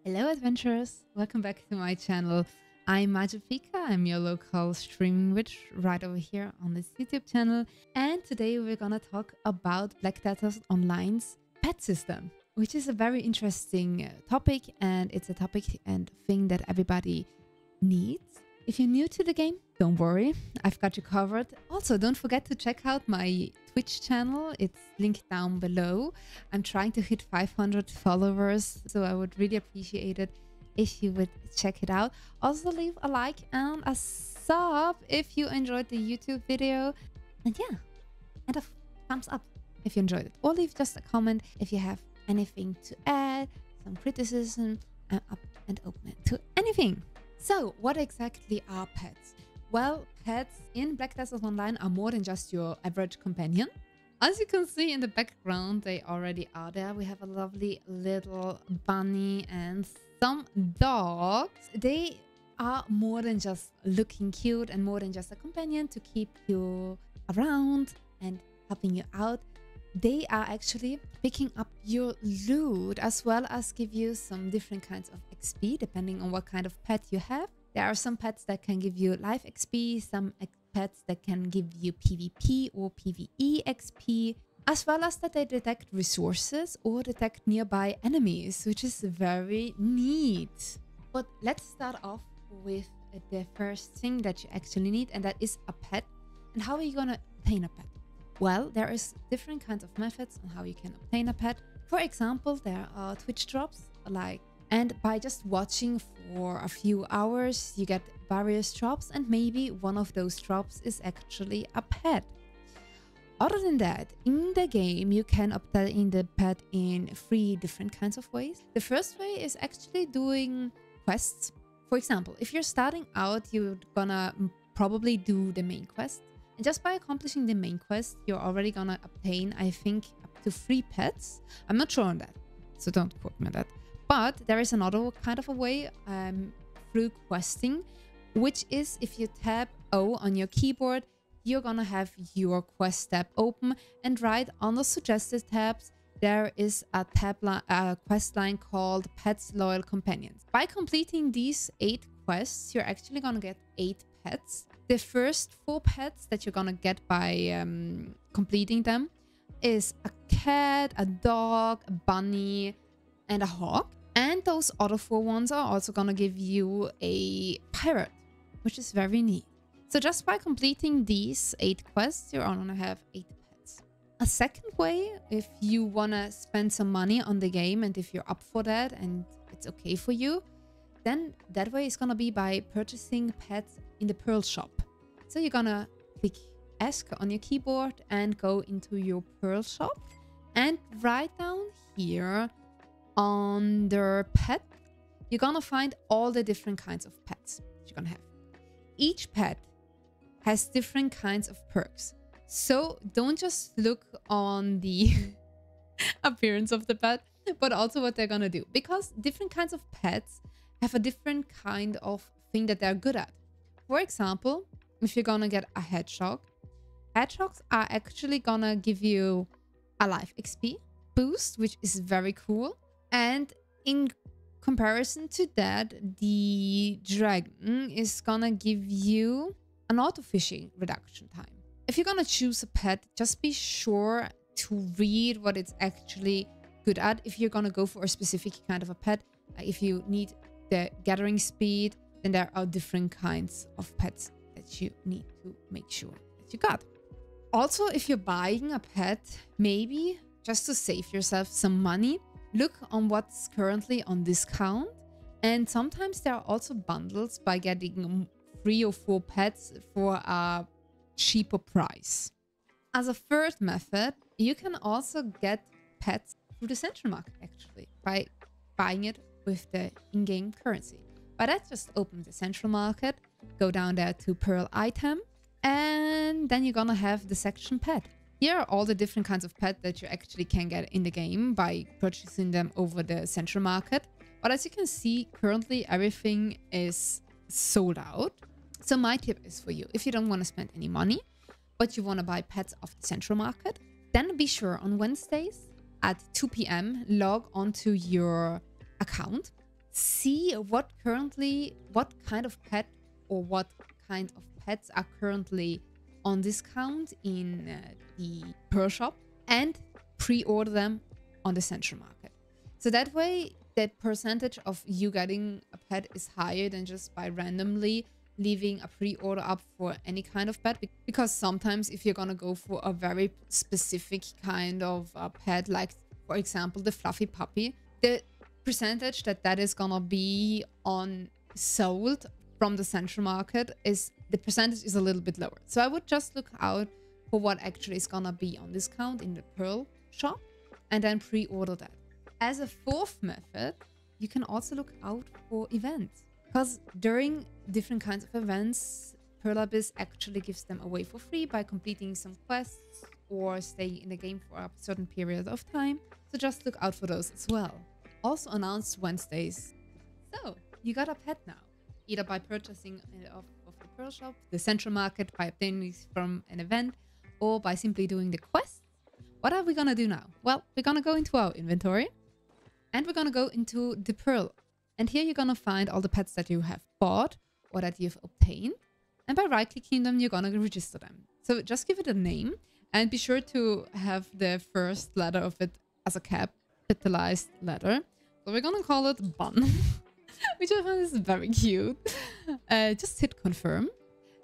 Hello adventurers, welcome back to my channel. I'm 𝍊𝋼Also, I'm your local streaming witch right over here on this YouTube channel, and today we're gonna talk about 𝍊𝋼Also's pet system, which is a very interesting topic, and it's a topic and thing that everybody needs. If you're new to the game, don't worry, I've got you covered. Also, don't forget to check out my Twitch channel, it's linked down below. I'm trying to hit 500 followers, so I would really appreciate it if you would check it out. Also, leave a like and a sub if you enjoyed the YouTube video. And yeah, and a thumbs up if you enjoyed it. Or leave just a comment if you have anything to add, some criticism. I'm up and open to anything. So, what exactly are pets? Well, pets in 𝍊𝋼Also Online are more than just your average companion. As you can see in the background, they already are there. We have a lovely little bunny and some dogs. They are more than just looking cute and more than just a companion to keep you around and helping you out. They are actually picking up your loot as well as give you some different kinds of XP depending on what kind of pet you have. There are some pets that can give you life XP, some pets that can give you PvP or PvE XP, as well as that they detect resources or detect nearby enemies, which is very neat. But let's start off with the first thing that you actually need, and that is a pet. And how are you gonna obtain a pet? Well, there is different kinds of methods on how you can obtain a pet. For example, there are Twitch drops, and by just watching for a few hours, you get various drops, and maybe one of those drops is actually a pet. Other than that, in the game, you can obtain the pet in 3 different kinds of ways. The first way is actually doing quests. For example, if you're starting out, you're gonna probably do the main quest. And just by accomplishing the main quest, you're already gonna obtain, I think, up to 3 pets. I'm not sure on that, so don't quote me on that. But there is another kind of a way through questing, which is if you tap O on your keyboard, you're gonna have your quest tab open, and right on the suggested tabs, there is a quest line called Pets Loyal Companions. By completing these 8 quests, you're actually gonna get 8 pets. The first 4 pets that you're gonna get by completing them is a cat, a dog, a bunny, and a hawk. And those other 4 ones are also gonna give you a pirate, which is very neat. So just by completing these 8 quests, you're gonna have 8 pets. A second way, if you wanna spend some money on the game and if you're up for that and it's okay for you, then that way is gonna be by purchasing pets in the Pearl shop. So you're gonna click ESC on your keyboard and go into your Pearl shop, and right down here under pet, you're gonna find all the different kinds of pets that you're gonna have. Each pet has different kinds of perks. So don't just look on the appearance of the pet, but also what they're gonna do, because different kinds of pets have a different kind of thing that they're good at. For example, if you're gonna get a hedgehog, hedgehogs are actually gonna give you a life XP boost, which is very cool. And in comparison to that, the dragon is gonna give you an auto-fishing reduction time. If you're gonna choose a pet, just be sure to read what it's actually good at. If you're gonna go for a specific kind of a pet, if you need the gathering speed, then there are different kinds of pets that you need to make sure that you got. Also, if you're buying a pet, maybe just to save yourself some money, look on what's currently on discount. And sometimes there are also bundles by getting 3 or 4 pets for a cheaper price. As a third method, you can also get pets through the central market, actually, by buying it with the in-game currency. But that, just open the central market, go down there to Pearl Item, and then you're gonna have the section pet. Here are all the different kinds of pet that you actually can get in the game by purchasing them over the central market. But as you can see, currently everything is sold out. So my tip is for you, if you don't want to spend any money, but you want to buy pets off the central market, then be sure on Wednesdays at 2 p.m. log onto your account, see what kind of pet or what kind of pets are currently on discount in the Pearl shop and pre-order them on the Central Market. So that way, that percentage of you getting a pet is higher than just by randomly leaving a pre-order up for any kind of pet. Because sometimes if you're gonna go for a very specific kind of pet, like for example the fluffy puppy, the percentage that is gonna be on sold from the Central Market is the percentage is a little bit lower. So I would just look out for what actually is gonna be on discount in the Pearl shop and then pre-order that. As a fourth method, you can also look out for events, because during different kinds of events, Pearl Abyss actually gives them away for free by completing some quests or staying in the game for a certain period of time. So just look out for those as well. Also announced Wednesdays. So you got a pet now, either by purchasing of the Pearl shop, the Central Market, by obtaining these from an event, or by simply doing the quests. What are we gonna do now? Well, we're gonna go into our inventory and we're gonna go into the Pearl. And here you're gonna find all the pets that you have bought or that you've obtained. And by right-clicking them, you're gonna register them. So just give it a name and be sure to have the first letter of it as a capitalized letter. So we're gonna call it Bun, which I find is very cute. Just hit confirm.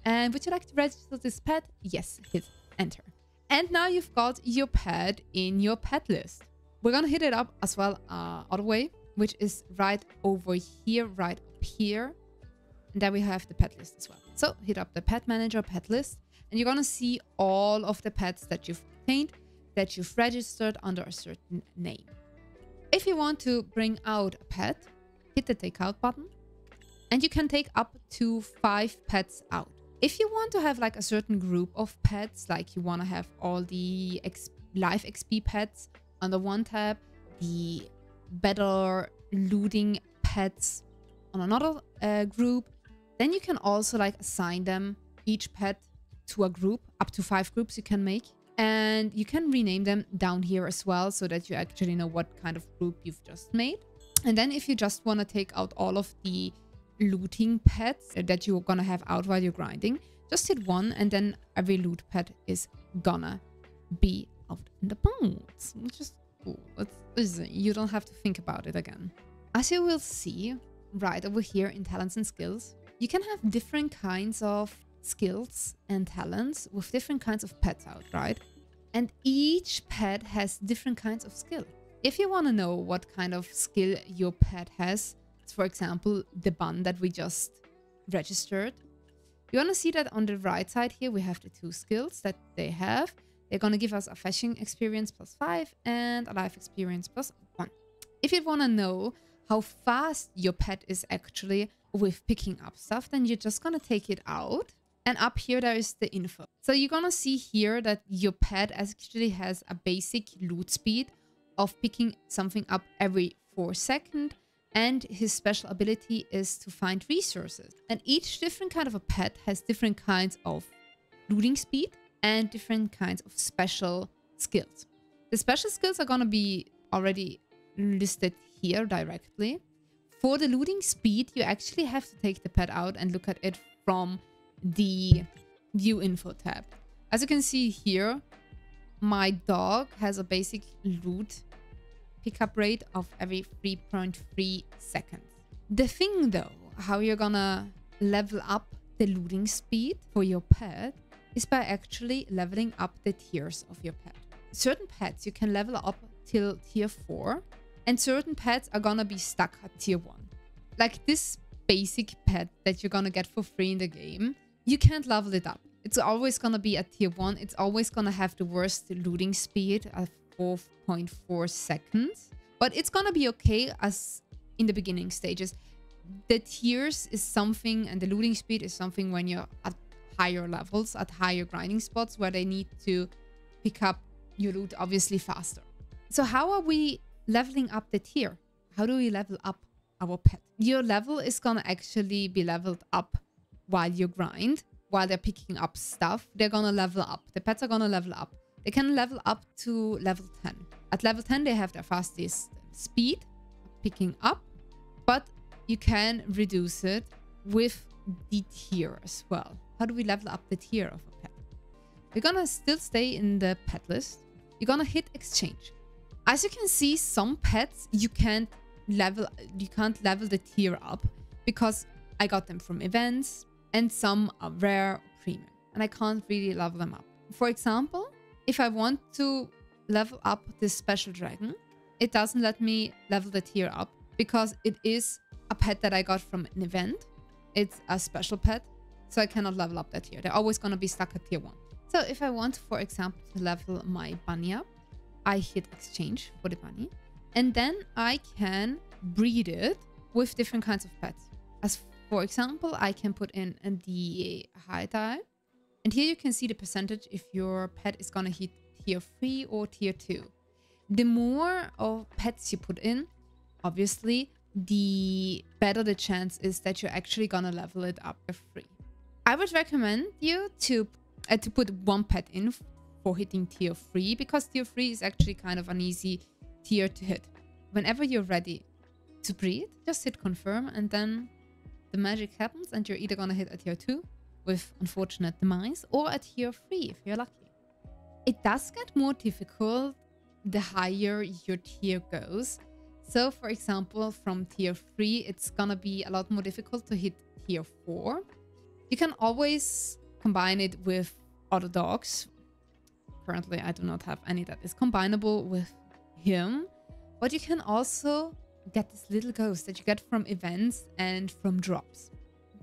And would you like to register this pet? Yes, hit enter. And now you've got your pet in your pet list. We're gonna hit it up as well other way, which is right over here, right up here. And then we have the pet list as well. So hit up the pet manager, pet list, and you're gonna see all of the pets that you've obtained, that you've registered under a certain name. If you want to bring out a pet, hit the take out button, and you can take up to 5 pets out. If you want to have like a certain group of pets, like you want to have all the live XP pets under one tab, the better looting pets on another group, then you can also like assign them, each pet, to a group. Up to 5 groups you can make, and you can rename them down here as well, so that you actually know what kind of group you've just made. And then if you just want to take out all of the looting pets that you're gonna have out while you're grinding, just hit 1 and then every loot pet is gonna be out in the bounds, which is cool. It's easy. You don't have to think about it again. As you will see right over here in talents and skills, you can have different kinds of skills and talents with different kinds of pets out, right? And each pet has different kinds of skill. If you want to know what kind of skill your pet has, for example, the bun that we just registered, you want to see that on the right side here, we have the 2 skills that they have. They're going to give us a fishing experience +5 and a life experience +1. If you want to know how fast your pet is actually with picking up stuff, then you're just going to take it out. And up here, there is the info. So you're going to see here that your pet actually has a basic loot speed of picking something up every 4 seconds. And his special ability is to find resources. And each different kind of a pet has different kinds of looting speed and different kinds of special skills. The special skills are going to be already listed here directly. For the looting speed, you actually have to take the pet out and look at it from the view info tab. As you can see here, my dog has a basic loot pickup rate of every 3.3 seconds. The thing though, how you're gonna level up the looting speed for your pet is by actually leveling up the tiers of your pet. Certain pets you can level up till tier 4, and certain pets are gonna be stuck at tier 1. Like this basic pet that you're gonna get for free in the game, you can't level it up. It's always gonna be at tier 1. It's always gonna have the worst looting speed at 4.4 seconds. But it's gonna be okay as in the beginning stages. The tiers is something, and the looting speed is something when you're at higher levels, at higher grinding spots where they need to pick up your loot obviously faster. So how are we leveling up the tier? How do we level up our pet? Your level is gonna actually be leveled up while you grind, while they're picking up stuff. They're gonna level up. The pets are gonna level up. They can level up to level 10. At level 10, they have their fastest speed picking up, but you can reduce it with the tier as well. How do we level up the tier of a pet? We're gonna still stay in the pet list. You're gonna hit exchange. As you can see, some pets you can't level the tier up because I got them from events, and some are rare or premium, and I can't really level them up. For example, if I want to level up this special dragon, it doesn't let me level the tier up because it is a pet that I got from an event. It's a special pet, so I cannot level up that tier. They're always going to be stuck at tier 1. So if I want, for example, to level my bunny up, I hit exchange for the bunny, and then I can breed it with different kinds of pets. As for example, I can put in the high die, and here you can see the percentage if your pet is going to hit tier 3 or tier 2. The more of pets you put in, obviously, the better the chance is that you're actually gonna level it up for free. I would recommend you to put one pet in for hitting tier 3, because tier 3 is actually kind of an easy tier to hit. Whenever you're ready to breed, just hit confirm, and then the magic happens, and you're either gonna hit a tier 2 with unfortunate demise, or a tier 3 if you're lucky. It does get more difficult the higher your tier goes. So for example, from tier 3, it's gonna be a lot more difficult to hit tier 4. You can always combine it with other dogs. Currently, I do not have any that is combinable with him. But you can also get this little ghost that you get from events and from drops.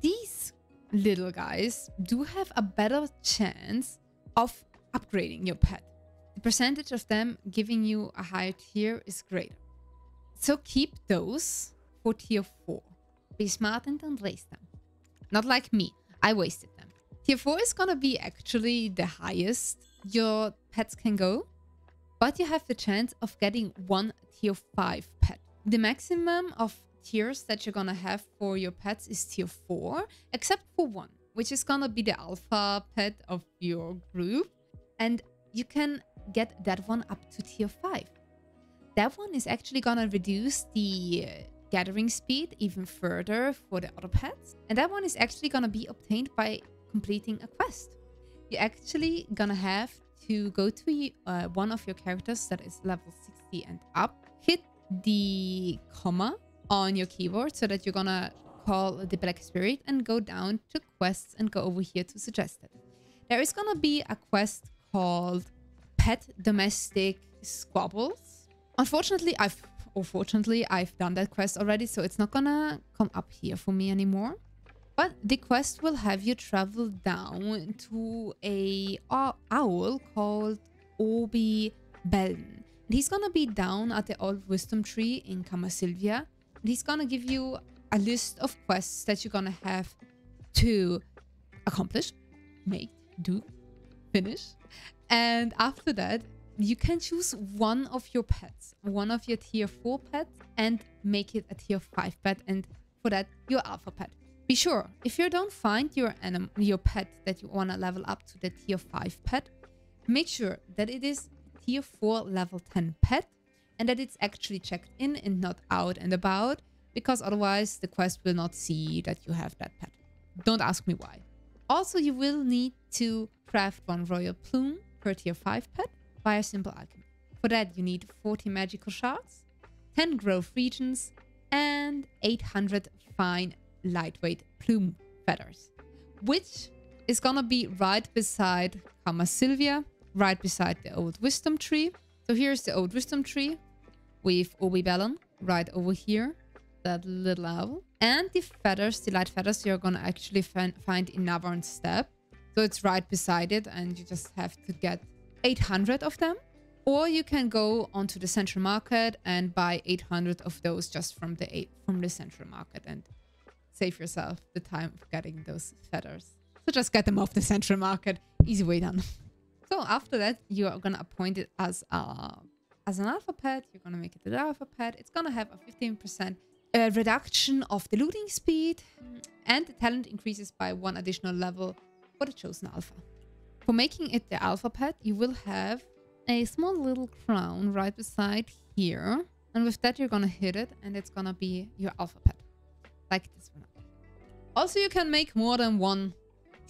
These little guys do have a better chance of upgrading your pet. The percentage of them giving you a higher tier is greater. So keep those for tier 4. Be smart and don't waste them. Not like me, I wasted them. Tier 4 is gonna be actually the highest your pets can go, but you have the chance of getting one tier 5 pet. The maximum of tiers that you're gonna have for your pets is tier 4, except for one, which is gonna be the alpha pet of your group, and you can get that one up to tier 5. That one is actually gonna reduce the gathering speed even further for the other pets, and that one is actually gonna be obtained by completing a quest. You're actually gonna have to go to one of your characters that is level 60 and up, hit the comma on your keyboard so that you're gonna call the Black Spirit and go down to quests and go over here to suggested. There is gonna be a quest called Pet Domestic Squabbles. Unfortunately, I've done that quest already, so it's not gonna come up here for me anymore. But the quest will have you travel down to a owl called 𝍊𝑋��. He's gonna be down at the old wisdom tree in 𝍊𝑋�Also. And he's gonna give you a list of quests that you're gonna have to accomplish, make, do, finish. And after that, you can choose one of your pets, one of your tier 4 pets, and make it a tier 5 pet, and for that, your alpha pet. Be sure, if you don't find your pet that you want to level up to the tier 5 pet, make sure that it is tier 4 level 10 pet, and that it's actually checked in and not out and about, because otherwise the quest will not see that you have that pet. Don't ask me why. Also, you will need to craft one royal plume per tier 5 pet by a simple alchemy. For that, you need 40 magical shards, 10 growth regions, and 800 fine lightweight plume feathers, which is gonna be right beside 𝍊𝑋�Also, right beside the old wisdom tree. So here's the old wisdom tree with 𝍊𝑋�� right over here, that little owl. And the feathers, the light feathers, you're gonna actually find in Navern's Step. So it's right beside it, and you just have to get 800 of them. Or you can go onto the central market and buy 800 of those just from the central market and save yourself the time of getting those feathers. So just get them off the central market. Easy way done. So after that, you are gonna appoint it as an alpha pet. You're gonna make it an alpha pet. It's gonna have a 15% reduction of the looting speed, and the talent increases by 1 additional level for the chosen alpha. For making it the alpha pet, you will have a small little crown right beside here, and with that you're gonna hit it, and it's gonna be your alpha pet. like this one. Also, you can make more than one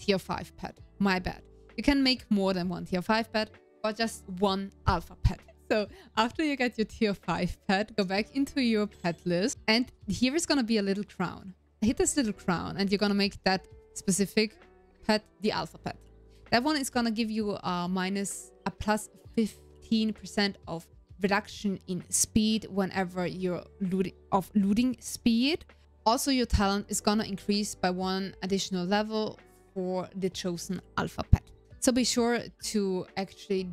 tier 5 pet. My bad. You can make more than one tier 5 pet or just one alpha pet. So after you get your tier 5 pet, go back into your pet list. And here is going to be a little crown. Hit this little crown and you're going to make that specific pet the alpha pet. That one is going to give you a plus 15% of reduction in speed whenever you're looting speed. Also, your talent is gonna increase by 1 additional level for the chosen alpha pet. So be sure to actually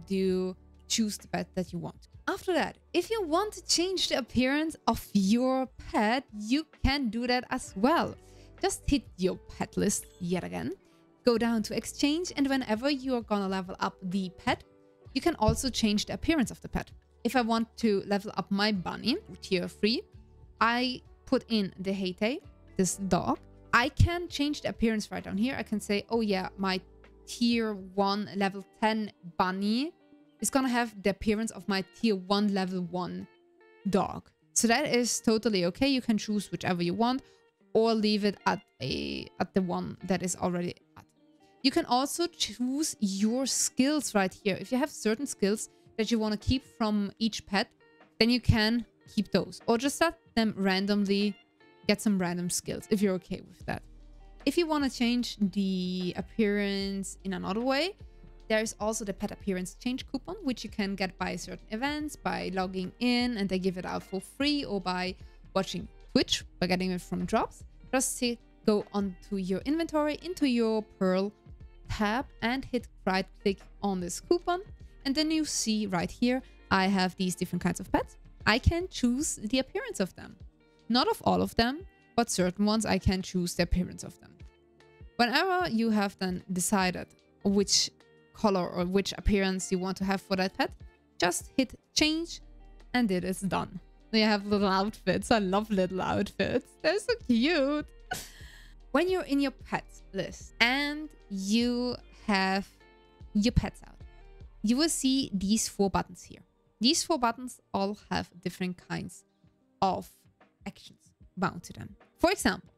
choose the pet that you want. After that, if you want to change the appearance of your pet, you can do that as well. Just hit your pet list yet again, go down to exchange, and whenever you're gonna level up the pet, you can also change the appearance of the pet. If I want to level up my bunny, tier 3, I put in the 𝑍�𝋼Also, this dog. I can change the appearance right down here. I can say, oh yeah, my tier 1 level 10 bunny is gonna have the appearance of my tier 1 level 1 dog. So that is totally okay. You can choose whichever you want or leave it at the one that is already at. You can also choose your skills right here. If you have certain skills that you want to keep from each pet, then you can keep those or just let them randomly get some random skills if you're okay with that. If you want to change the appearance in another way, there is also the pet appearance change coupon, which you can get by certain events, by logging in and they give it out for free, or by watching Twitch, by getting it from drops. Just go onto your inventory, into your Pearl tab and hit right click on this coupon. And then you see right here, I have these different kinds of pets. I can choose the appearance of them. Not of all of them, but certain ones I can choose the appearance of them. Whenever you have then decided which color or which appearance you want to have for that pet, just hit change and it is done. You have little outfits. I love little outfits. They're so cute. When you're in your pets list and you have your pets out, you will see these 4 buttons here. These 4 buttons all have different kinds of actions bound to them. For example,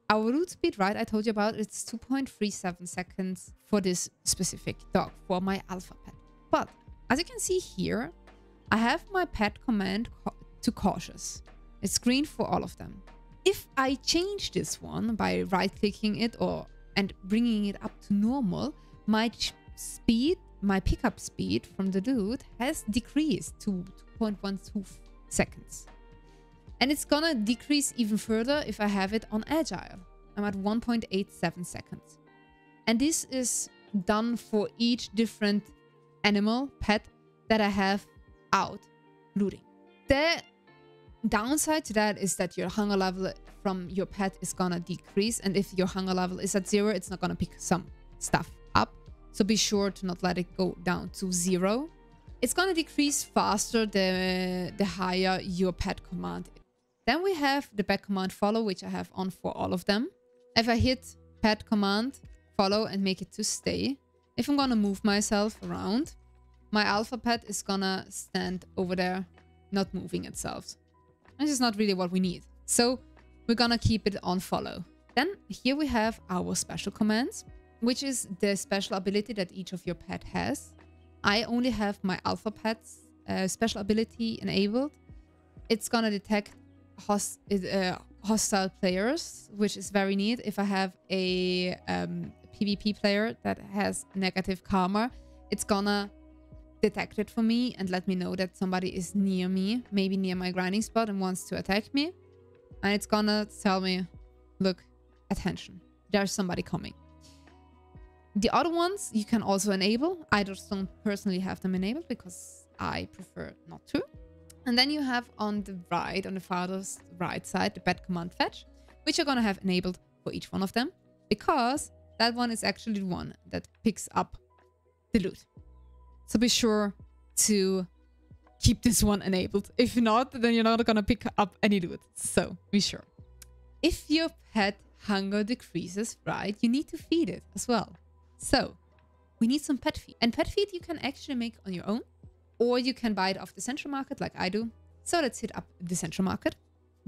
our route speed, right, I told you about, it's 2.37 seconds for this specific dog, for my alpha pet. But as you can see here, I have my pet command to cautious. It's green for all of them. If I change this one by right-clicking it and bringing it up to normal, my speed, my pickup speed from the loot has decreased to 2.12 seconds. And it's gonna decrease even further if I have it on agile. I'm at 1.87 seconds. And this is done for each different animal, pet, that I have out looting. The downside to that is that your hunger level from your pet is gonna decrease. And if your hunger level is at 0, it's not gonna pick some stuff up. So be sure to not let it go down to 0. It's gonna decrease faster the higher your pet command is. Then we have the pet command follow, which I have on for all of them. If I hit pet command follow and make it to stay, if I'm gonna move myself around, my alpha pet is gonna stand over there, not moving itself. This is not really what we need. So we're gonna keep it on follow. Then here we have our special commands, which is the special ability that each of your pet has. I only have my alpha pet's special ability enabled. It's gonna detect hostile players, which is very neat. If I have a PvP player that has negative karma, it's gonna detect it for me and let me know that somebody is near me, maybe near my grinding spot, and wants to attack me. And it's gonna tell me, look, attention, there's somebody coming. The other ones you can also enable. I just don't personally have them enabled because I prefer not to. And then you have on the right, on the farthest right side, the pet command fetch, which you're gonna have enabled for each one of them, because that one is actually the one that picks up the loot. So be sure to keep this one enabled. If not, then you're not gonna pick up any loot. So be sure. If your pet hunger decreases, right, you need to feed it as well. So we need some pet feed. And pet feed you can actually make on your own, or you can buy it off the central market like I do. So let's hit up the central market.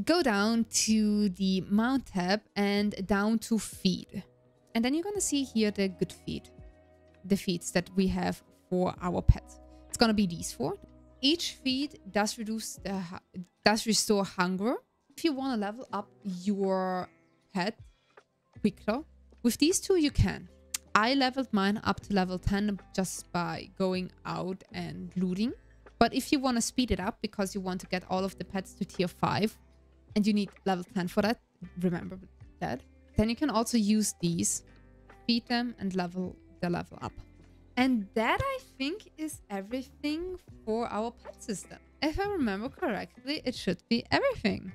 go down to the Mount tab and down to Feed. And then you're going to see here the good feed, the feeds that we have for our pets. It's going to be these 4. Each feed does restore hunger. If you want to level up your pet quicker, with these 2 you can. I leveled mine up to level 10 just by going out and looting. But if you want to speed it up because you want to get all of the pets to tier 5 and you need level 10 for that, remember that, then you can also use these, feed them and level up. And that, I think, is everything for our pet system. If I remember correctly, it should be everything.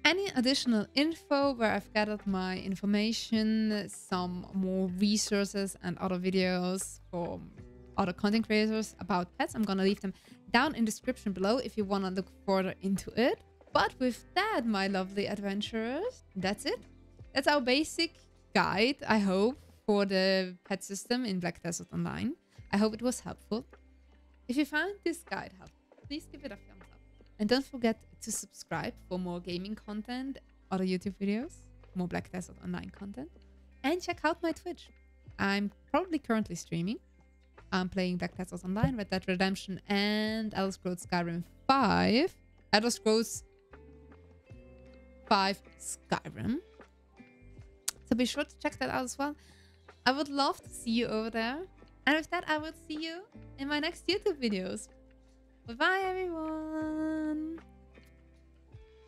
Any additional info where I've gathered my information, some more resources and other videos for other content creators about pets, I'm gonna leave them down in the description below if you want to look further into it. But with that, my lovely adventurers, that's it. That's our basic guide, I hope, for the pet system in Black Desert Online. I hope it was helpful. If you found this guide helpful, please give it a thumbs up. And don't forget to subscribe for more gaming content, other YouTube videos, more Black Desert Online content. And check out my Twitch. I'm probably currently streaming. I'm playing Black Desert Online, Red Dead Redemption, and Elder Scrolls Skyrim 5. Elder Scrolls 5 Skyrim. So be sure to check that out as well. I would love to see you over there. And with that, I will see you in my next YouTube videos. Bye-bye, everyone.